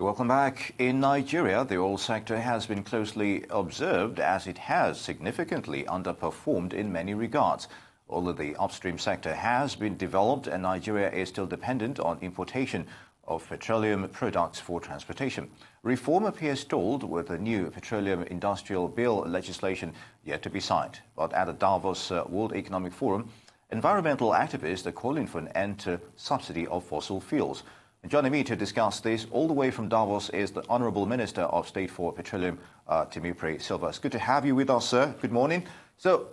Welcome back. In Nigeria, the oil sector has been closely observed as it has significantly underperformed in many regards. Although the upstream sector has been developed and Nigeria is still dependent on importation of petroleum products for transportation. Reform appears stalled with the new Petroleum Industrial Bill legislation yet to be signed. But at the Davos World Economic Forum, environmental activists are calling for an end to subsidy of fossil fuels. And joining me to discuss this all the way from Davos is the Honourable Minister of State for Petroleum, Timipre Sylva. It's good to have you with us, sir. Good morning. So,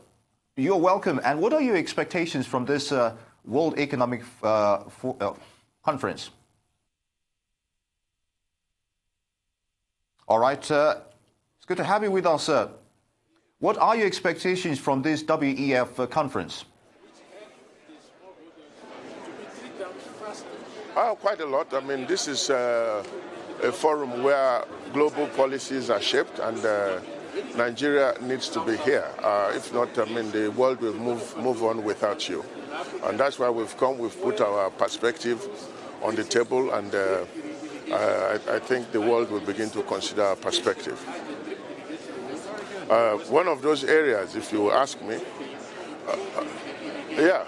you're welcome. And what are your expectations from this World Economic Conference? All right, it's good to have you with us, sir. What are your expectations from this WEF conference? Quite a lot. I mean, this is a forum where global policies are shaped, and Nigeria needs to be here. If not, I mean, the world will move on without you. And that's why we've come. We've put our perspective on the table, and I think the world will begin to consider our perspective. One of those areas, if you ask me, yeah.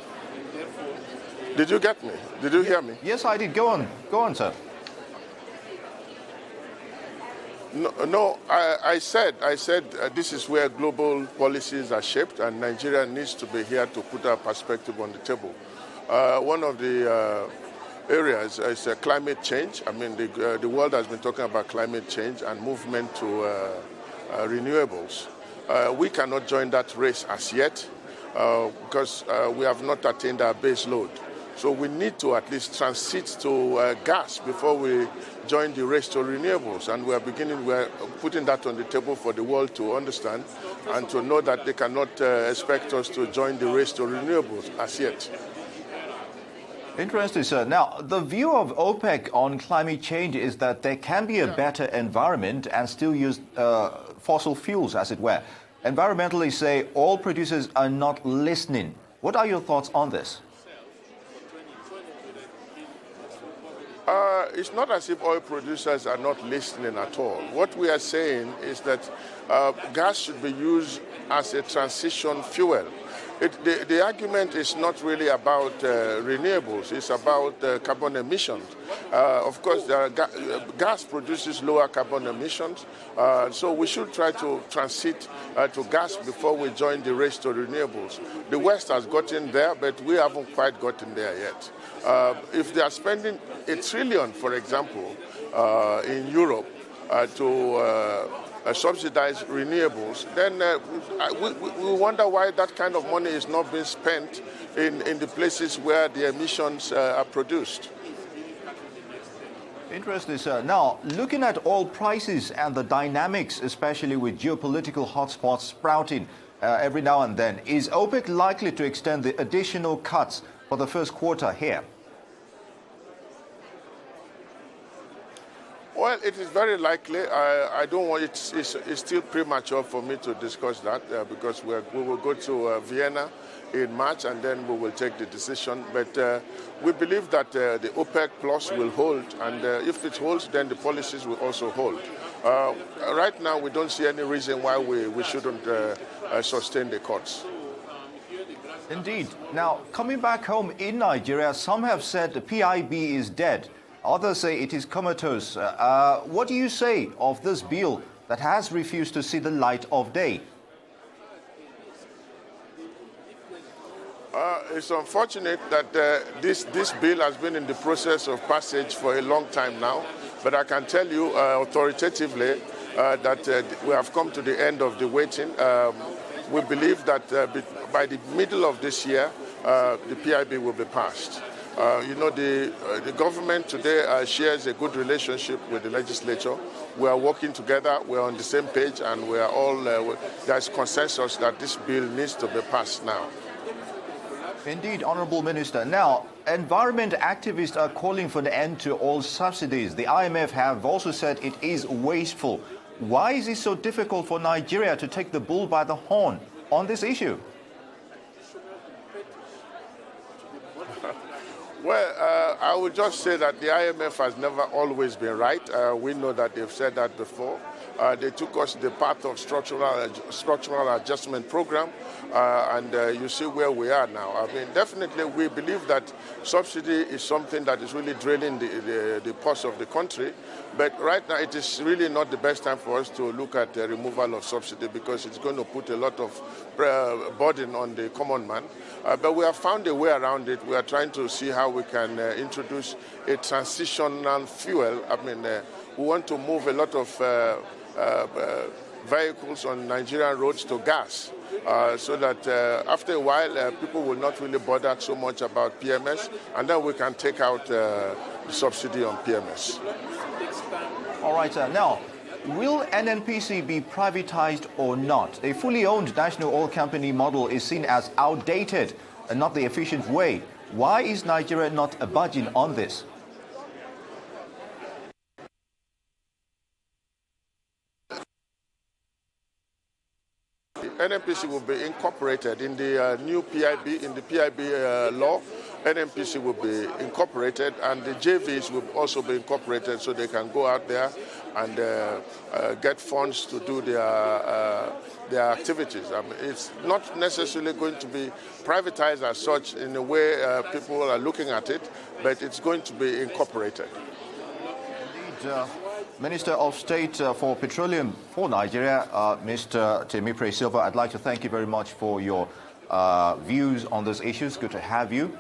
Did you get me? Did you hear me? Yes, I did. Go on, sir. No, I said this is where global policies are shaped, and Nigeria needs to be here to put our perspective on the table. One of the areas is climate change. I mean, the world has been talking about climate change and movement to renewables. We cannot join that race as yet because we have not attained our base load. So we need to at least transit to gas before we join the race to renewables. And we're putting that on the table for the world to understand and to know that they cannot expect us to join the race to renewables as yet. Interesting, sir. Now, the view of OPEC on climate change is that there can be a better environment and still use fossil fuels, as it were. Environmentalists say oil producers are not listening. What are your thoughts on this? It's not as if oil producers are not listening at all. What we are saying is that gas should be used as a transition fuel. The argument is not really about renewables, it's about carbon emissions. Of course, gas produces lower carbon emissions, so we should try to transit to gas before we join the race to renewables. The West has gotten there, but we haven't quite gotten there yet. If they are spending $1 trillion, for example, in Europe to subsidize renewables, then we wonder why that kind of money is not being spent in the places where the emissions are produced. Interesting, sir. Now, looking at oil prices and the dynamics, especially with geopolitical hotspots sprouting every now and then, is OPEC likely to extend the additional cuts for the first quarter here? Well, it is very likely. I don't want it's still premature for me to discuss that because we will go to Vienna in March and then we will take the decision. But we believe that the OPEC Plus will hold, and if it holds, then the policies will also hold. Right now, we don't see any reason why we shouldn't sustain the cuts. Indeed. Now, coming back home in Nigeria, some have said the PIB is dead. Others say it is comatose. What do you say of this bill that has refused to see the light of day? It's unfortunate that this bill has been in the process of passage for a long time now, but I can tell you authoritatively that we have come to the end of the waiting. We believe that by the middle of this year, the PIB will be passed. The government today shares a good relationship with the legislature. We are working together, we are on the same page, and we are all, there's consensus that this bill needs to be passed now. Indeed, Honourable Minister. Now, environment activists are calling for an end to all subsidies. The IMF have also said it is wasteful. Why is it so difficult for Nigeria to take the bull by the horn on this issue? Well, I would just say that the IMF has never always been right. We know that they've said that before. They took us the path of structural adjustment program, and you see where we are now. I mean, definitely we believe that subsidy is something that is really draining the purse of the country. But right now it is really not the best time for us to look at the removal of subsidy, because it's going to put a lot of burden on the common man. But we have found a way around it. We are trying to see how we can introduce a transitional fuel. I mean, we want to move a lot of vehicles on Nigerian roads to gas, so that after a while people will not really bother so much about PMS, and then we can take out the subsidy on PMS. All right, now, will NNPC be privatized or not? A fully owned national oil company model is seen as outdated and not the efficient way. Why is Nigeria not budging on this? NNPC will be incorporated in the new PIB, in the PIB law. NNPC will be incorporated, and the JVs will also be incorporated, so they can go out there and get funds to do their activities. I mean, it's not necessarily going to be privatized as such in the way people are looking at it, but it's going to be incorporated. Indeed, Minister of State for Petroleum for Nigeria, Mr. Timipre Sylva, I'd like to thank you very much for your views on those issues. Good to have you.